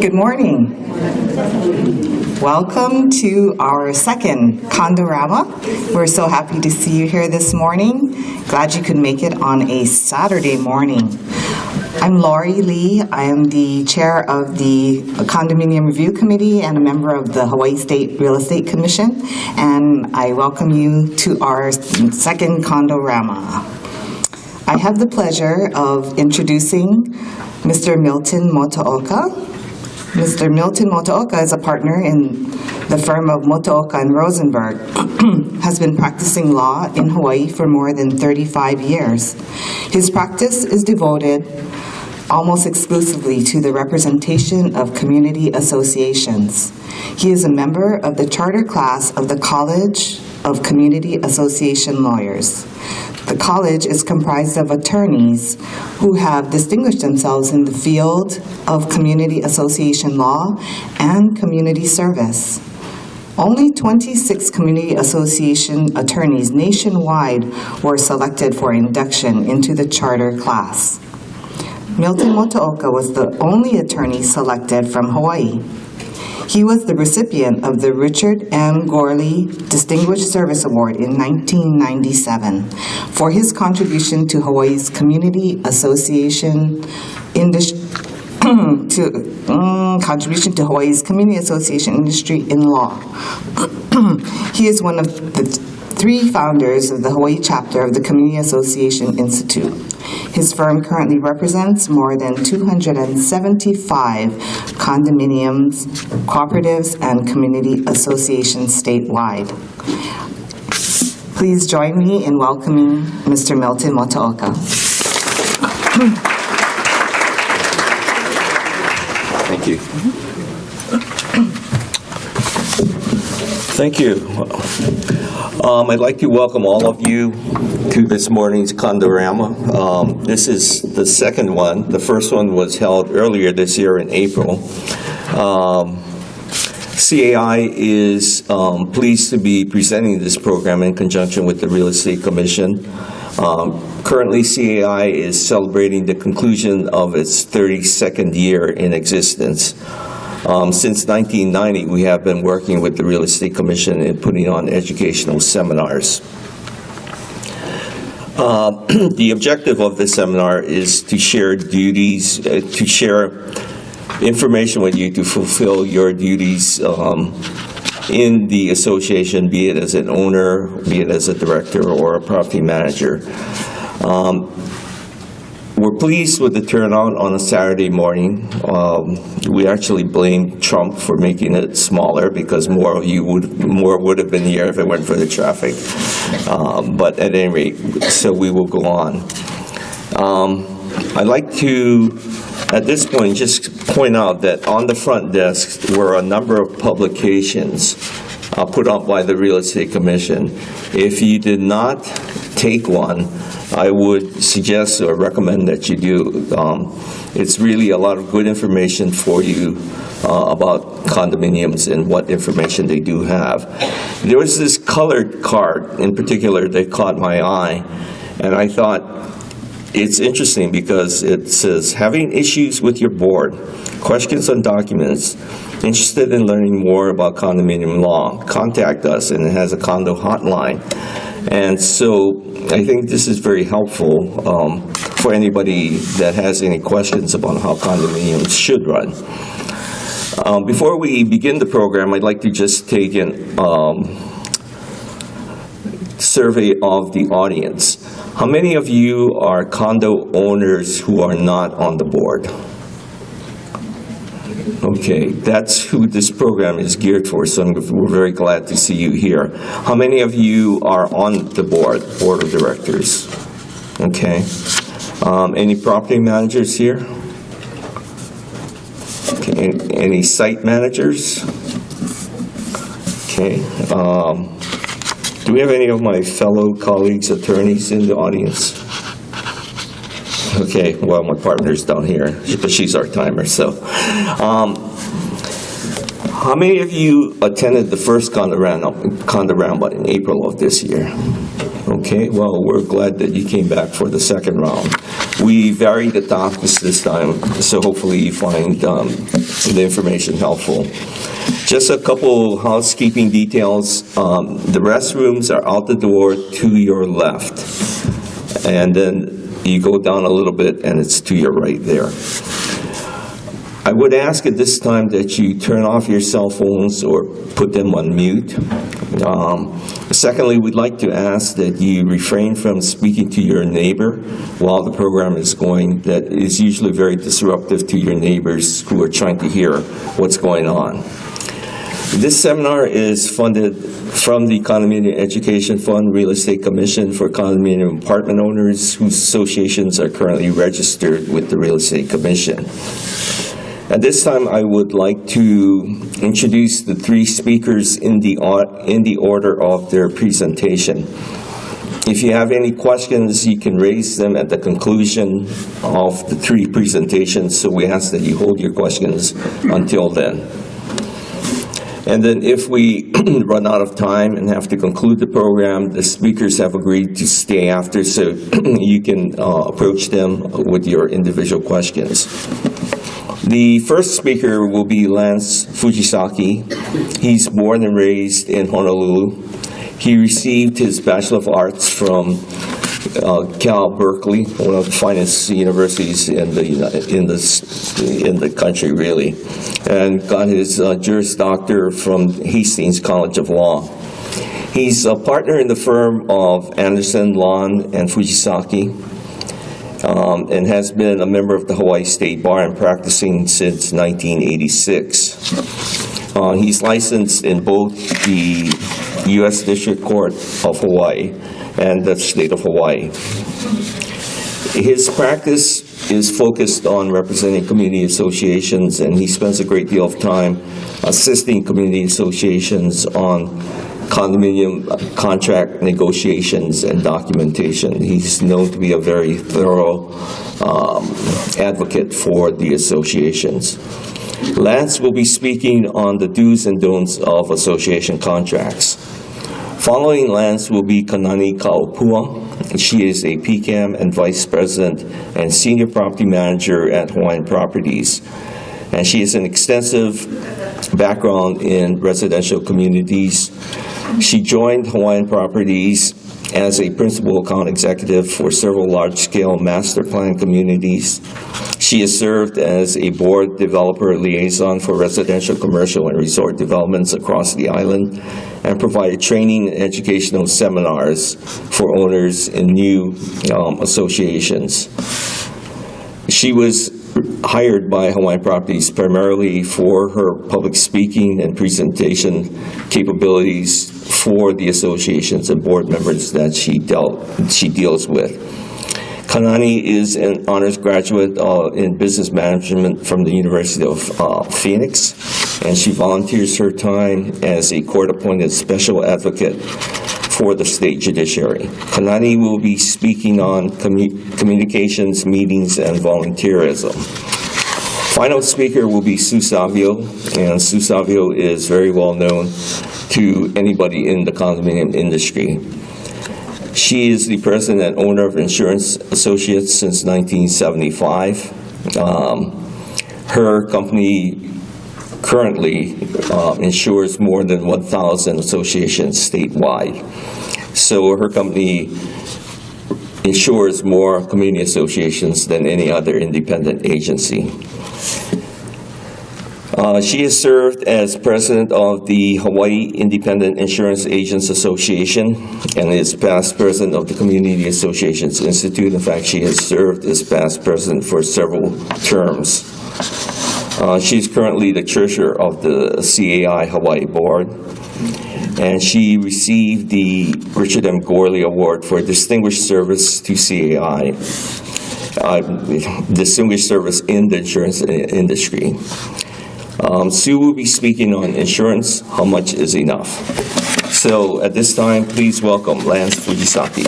Good morning. Welcome to our second Condorama. We're so happy to see you here this morning. Glad you could make it on a Saturday morning. I'm Laurie Lee. I am the chair of the Condominium Review Committee and a member of the Hawaii State Real Estate Commission, and I welcome you to our second Condorama. I have the pleasure of introducing Mr. Milton Motooka. Mr. Milton Motooka is a partner in the firm of Motooka and Rosenberg, has been practicing law in Hawaii for more than 35 years. His practice is devoted almost exclusively to the representation of community associations. He is a member of the charter class of the College of Community Association Lawyers. The college is comprised of attorneys who have distinguished themselves in the field of community association law and community service. Only 26 community association attorneys nationwide were selected for induction into the charter class. Milton Motooka was the only attorney selected from Hawaii. He was the recipient of the Richard M. Gorley Distinguished Service Award in 1997 for his contribution to Hawaii's community association industry in law. He is one of the 3 founders of the Hawaii chapter of the Community Association Institute. His firm currently represents more than 275 condominiums, cooperatives, and community associations statewide. Please join me in welcoming Mr. Milton Motooka. Thank you. Thank you. I'd like to welcome all of you to this morning's Condorama. This is the second one. The first one was held earlier this year in April. CAI is pleased to be presenting this program in conjunction with the Real Estate Commission. Currently, CAI is celebrating the conclusion of its 32nd year in existence. Since 1990, we have been working with the Real Estate Commission in putting on educational seminars. The objective of this seminar is to share duties, to share information with you to fulfill your duties in the association, be it as an owner, be it as a director or a property manager. We're pleased with the turnout on a Saturday morning. We actually blame Trump for making it smaller because more would have been here if it weren't for the traffic. But at any rate, so we will go on. I'd like to, at this point, just point out that on the front desk were a number of publications put up by the Real Estate Commission. If you did not take one, I would suggest or recommend that you do. It's really a lot of good information for you about condominiums and what information they do have. There was this colored card in particular that caught my eye, and I thought it's interesting because it says, having issues with your board, questions on documents, interested in learning more about condominium law, contact us, and it has a condo hotline. And so I think this is very helpful for anybody that has any questions about how condominiums should run. Before we begin the program, I'd like to just take a survey of the audience. How many of you are condo owners who are not on the board? Okay, that's who this program is geared for, so we're very glad to see you here. How many of you are on the board of directors? Okay. Any property managers here? Okay. Any site managers? Okay. Do we have any of my fellow colleagues, attorneys in the audience? Okay, well, my partner's down here, but she's our timer, so. How many of you attended the first Condorama in April of this year? Okay, well, we're glad that you came back for the second round. We varied the topics this time, so hopefully you find the information helpful. Just a couple housekeeping details. The restrooms are out the door to your left, and then you go down a little bit and it's to your right there. I would ask at this time that you turn off your cell phones or put them on mute. Secondly, we'd like to ask that you refrain from speaking to your neighbor while the program is going. That is usually very disruptive to your neighbors who are trying to hear what's going on. This seminar is funded from the Condominium Education Fund Real Estate Commission for condominium apartment owners whose associations are currently registered with the Real Estate Commission. At this time, I would like to introduce the three speakers in the order of their presentation. If you have any questions, you can raise them at the conclusion of the three presentations, so we ask that you hold your questions until then. And then if we run out of time and have to conclude the program, the speakers have agreed to stay after, so you can approach them with your individual questions. The first speaker will be Lance Fujisaki. He's born and raised in Honolulu. He received his Bachelor of Arts from Cal Berkeley, one of the finest universities in the country, really, and got his Juris Doctor from Hastings College of Law. He's a partner in the firm of Anderson, Lon, and Fujisaki, and has been a member of the Hawaii State Bar and practicing since 1986. He's licensed in both the U.S. District Court of Hawaii and the state of Hawaii. His practice is focused on representing community associations, and he spends a great deal of time assisting community associations on condominium contract negotiations and documentation. He's known to be a very thorough advocate for the associations. Lance will be speaking on the do's and don'ts of association contracts. Following Lance will be Kanani Kaupua. She is a PCAM and Vice President and Senior Property Manager at Hawaiian Properties. And she has an extensive background in residential communities. She joined Hawaiian Properties as a principal account executive for several large-scale master plan communities. She has served as a board developer liaison for residential, commercial, and resort developments across the island, and provided training and educational seminars for owners in new associations. She was hired by Hawaiian Properties primarily for her public speaking and presentation capabilities for the associations and board members that she deals with. Kanani is an honors graduate in business management from the University of Phoenix, and she volunteers her time as a court-appointed special advocate for the state judiciary. Kanani will be speaking on communications, meetings, and volunteerism. Final speaker will be Sue Savio, and Sue Savio is very well known to anybody in the condominium industry. She is the president and owner of Insurance Associates since 1975. Her company currently insures more than 1,000 associations statewide. So her company insures more community associations than any other independent agency. She has served as president of the Hawaii Independent Insurance Agents Association and is past president of the Community Associations Institute. In fact, she has served as past president for several terms. She's currently the treasurer of the CAI Hawaii Board, and she received the Richard M. Gorley Award for Distinguished Service to CAI, Distinguished Service in the Insurance Industry. Sue will be speaking on insurance, how much is enough. So at this time, please welcome Lance Fujisaki.